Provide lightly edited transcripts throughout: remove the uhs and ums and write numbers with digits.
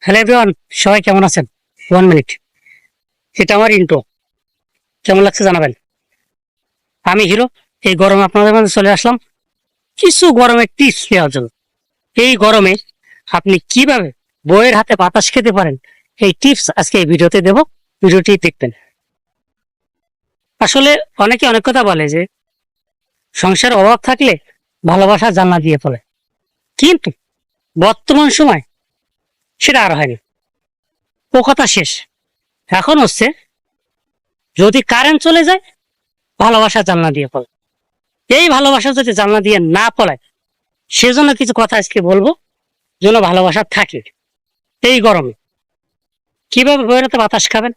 Hello everyone, সবাই কেমন আছেন? 1 মিনিট, এটা আমার ইন্ট্রো। কেমন লাগছে জানাবেন। আমি হিরো। এই গরমে আপনাদের মাঝে চলে আসলাম কিছু গরমের টিপস দেওয়ার জন্য। এই গরমে আপনি কিভাবে বইয়ের হাতে বাতাস খেতে পারেন, এই টিপস আজকে এই ভিডিওতে দেব। ভিডিওটি দেখবেন। আসলে অনেকে অনেক কথা বলে যে সংসার অভাব থাকলে ভালোবাসা জানলা দিয়ে পড়ে, কিন্তু বর্তমান সময় সেটা আর হয়নি। ও কথা শেষ। এখন হচ্ছে যদি কারেন্ট চলে যায় ভালোবাসা জানলা দিয়ে পড়ে। এই ভালোবাসা যদি জানলা দিয়ে না পড়ায়, সেজন্য কিছু কথা আজকে বলবো যেন ভালোবাসা থাকে। এই গরমে কিভাবে বইরাতে বাতাস খাবেন,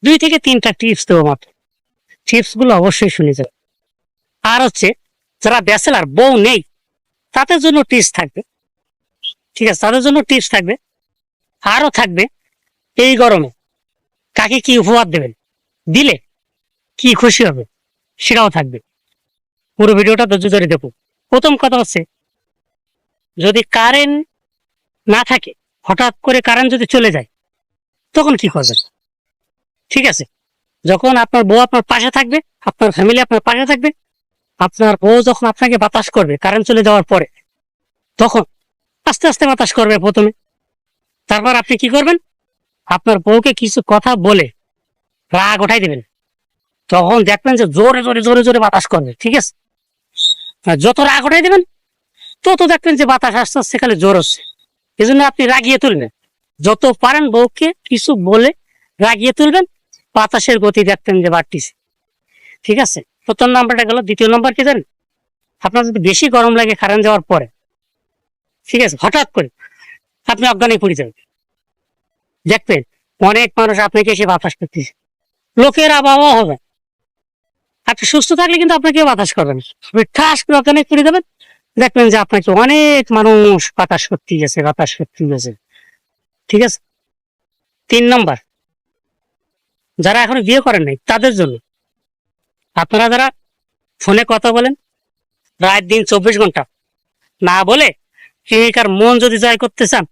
2 থেকে 3টা টিপস দেবো মাত্র। টিপস গুলো অবশ্যই শুনে যাবেন। আর হচ্ছে যারা ব্যাচেলার, বউ নেই, তাদের জন্য টিপস থাকবে। ঠিক আছে, তাদের জন্য টিপস থাকবে। আরো থাকবে এই গরমে কাকে কি উপহার দেবেন, দিলে কি খুশি হবে, সেটাও থাকবে। পুরো ভিডিওটা ধৈর্য ধরে দেখুন। প্রথম কথা হচ্ছে, যদি কারেন্ট না থাকে, হঠাৎ করে কারেন্ট যদি চলে যায়, তখন কি করবেন? ঠিক আছে, যখন আপনার বউ আপনার পাশে থাকবে, আপনার ফ্যামিলি আপনার পাশে থাকবে, আপনার বউ যখন আপনাকে বাতাস করবে কারেন্ট চলে যাওয়ার পরে, তখন আস্তে আস্তে বাতাস করবে প্রথমে। তারপর আপনি কি করবেন? আপনার বউকে কিছু কথা বলে রাগ উঠাই দেবেন। তখন দেখবেন যে জোরে জোরে জোরে জোরে বাতাস করবে। ঠিক আছে, আর যত রাগ উঠাই দেবেন তত দেখবেন যে বাতাস আস্তে আস্তে খালি জোর হচ্ছে। এই জন্য আপনি রাগিয়ে তুলবেন, যত পারেন বউকে কিছু বলে রাগিয়ে তুলবেন। বাতাসের গতি দেখবেন যে বাড়তিছে। ঠিক আছে, প্রথম নাম্বারটা গেল। দ্বিতীয় নাম্বার কি জানেন? আপনার যদি বেশি গরম লাগে কারেন্ট যাওয়ার পরে, ঠিক আছে, হঠাৎ করে আপনি অজ্ঞান হয়ে পড়ে যাবেন, দেখবেন অনেক মানুষ আপনাকে এসে বাতাস করতেছে। লোকের আবহাওয়া হবে। আপনি সুস্থ থাকলে কিন্তু আপনাকে বাতাস করবেন। আপনি ঠাস করে অজ্ঞান হয়ে পড়ে যাবেন, দেখবেন যে আপনাকে অনেক মানুষ বাতাস করতে গেছে, বাতাস করতে গেছে। ঠিক আছে। 3 নম্বর, যারা এখনো বিয়ে করেন নাই তাদের জন্য, আপনারা যারা ফোনে কথা বলেন রাত দিন 24 ঘন্টা, না বলে প্রেমিকার মন যদি জয় করতে চান,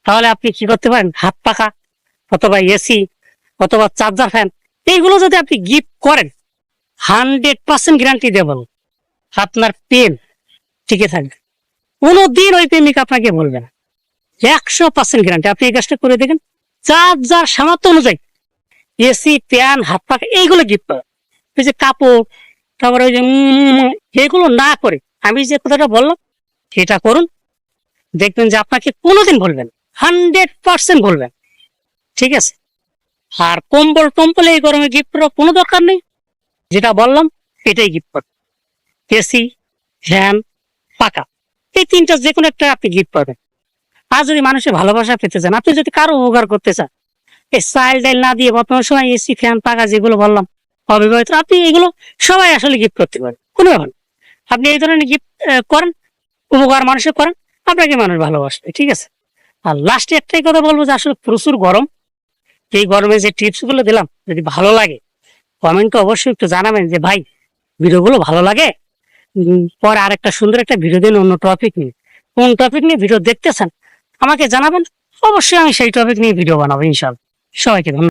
তাহলে আপনি কি করতে পারেন? হাত পাখা, অথবা এসি, অথবা চার্জার ফ্যান, এইগুলো যদি আপনি গিফট করেন, 100% গ্যারান্টি দেব আপনার প্রেম টিকে থাকবে। কোনোদিন ওই প্রেমিকা আপনাকে বলবে না। 100% গ্যারান্টি। আপনি এই কাজটা করে দেখেন। যার যার সামর্থ্য অনুযায়ী এসি, ফ্যান, হাত পাখা এইগুলো গিফট করেন। ওই যে কাপড়, তারপরে ওই যে এগুলো না করে আমি যে কথাটা বললাম সেটা করুন, দেখবেন যে আপনাকে কোনোদিন বলবেন, 100% বলবেন। ঠিক আছে। আর কম্বল টম্বল এই গরমে গিফট করার কোনো দরকার নেই। যেটা বললাম এটাই গিফট করবেন। এসি, ফ্যান, পাকা, এই 3টা যে কোনো একটা আপনি গিফট করবেন। আর যদি মানুষের ভালোবাসা পেতে চান, আপনি যদি কারো উপকার করতে চান, এই চাইল ডাইল না দিয়ে বর্তমান সময় এসি, ফ্যান, পাকা যেগুলো বললাম অবিবাহিত, আপনি এগুলো সবাই আসলে গিফট করতে পারেন। কোনো ব্যাপার না। আপনি এই ধরনের গিফট করেন, উপকার মানুষের করেন, আপনাকে মানুষ ভালোবাসবে। ঠিক আছে। আর লাস্টে একটাই কথা বলবো যে আসলে প্রচুর গরম। এই গরমে যে টিপস গুলো দিলাম, যদি ভালো লাগে কমেন্টে অবশ্যই একটু জানাবেন যে ভাই ভিডিওগুলো ভালো লাগে। পরে আরেকটা সুন্দর একটা ভিডিও দিন অন্য টপিক নিয়ে। কোন টপিক নিয়ে ভিডিও দেখতে চান আমাকে জানাবেন, অবশ্যই আমি সেই টপিক নিয়ে ভিডিও বানাবো ইনশাআল্লাহ। সবাইকে ধন্যবাদ।